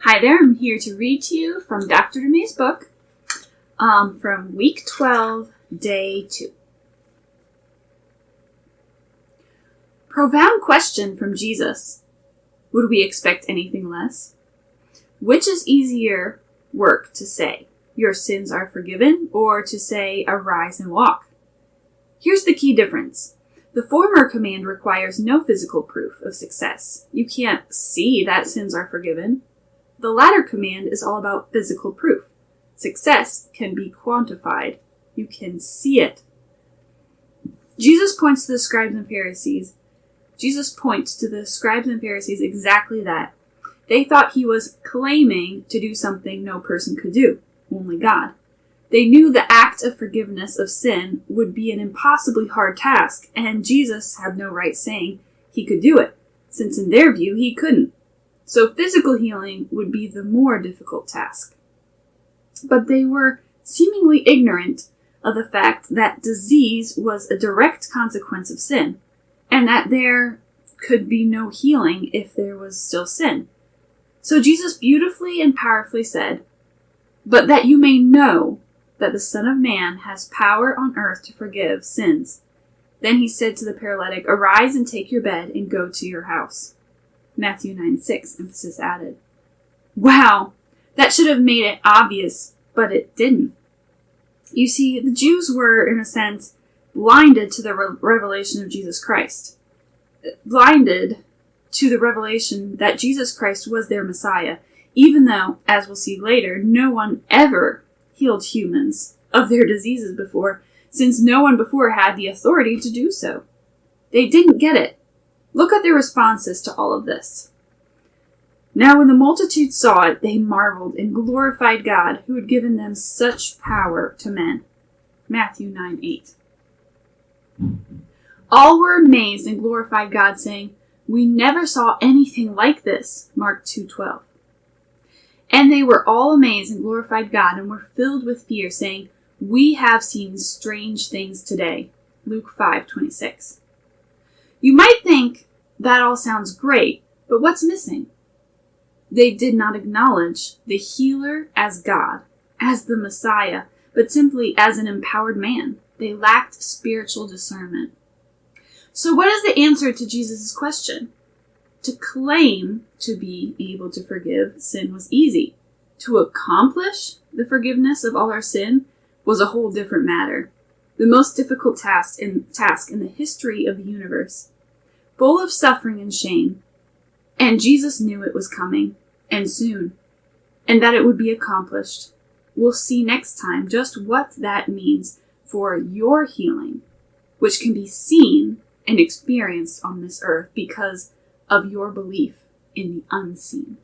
Hi there, I'm here to read to you from Dr. DeMay's book from week 12, day 2. Profound question from Jesus. Would we expect anything less? Which is easier work to say, your sins are forgiven, or to say, arise and walk? Here's the key difference. The former command requires no physical proof of success. You can't see that sins are forgiven. The latter command is all about physical proof. Success can be quantified. You can see it. Jesus points to the scribes and Pharisees exactly that. They thought he was claiming to do something no person could do, only God. They knew the act of forgiveness of sin would be an impossibly hard task, and Jesus had no right saying he could do it, since in their view he couldn't. So physical healing would be the more difficult task. But they were seemingly ignorant of the fact that disease was a direct consequence of sin, and that there could be no healing if there was still sin. So Jesus beautifully and powerfully said, "But that you may know that the Son of Man has power on earth to forgive sins." Then he said to the paralytic, "Arise and take your bed and go to your house." Matthew 9:6, emphasis added. Wow, that should have made it obvious, but it didn't. You see, the Jews were, in a sense, blinded to the revelation of Jesus Christ. Blinded to the revelation that Jesus Christ was their Messiah, even though, as we'll see later, no one ever healed humans of their diseases before, since no one before had the authority to do so. They didn't get it. Look at their responses to all of this. Now when the multitude saw it, they marveled and glorified God, who had given them such power to men. Matthew 9:8. All were amazed and glorified God, saying, "We never saw anything like this." Mark 2:12. And they were all amazed and glorified God and were filled with fear, saying, "We have seen strange things today." Luke 5:26. You might think that all sounds great, but what's missing? They did not acknowledge the healer as God, as the Messiah, but simply as an empowered man. They lacked spiritual discernment. So what is the answer to Jesus' question? To claim to be able to forgive sin was easy. To accomplish the forgiveness of all our sin was a whole different matter. The most difficult task in the history of the universe. Full of suffering and shame. And Jesus knew it was coming, and soon, and that it would be accomplished. We'll see next time just what that means for your healing, which can be seen and experienced on this earth because of your belief in the unseen.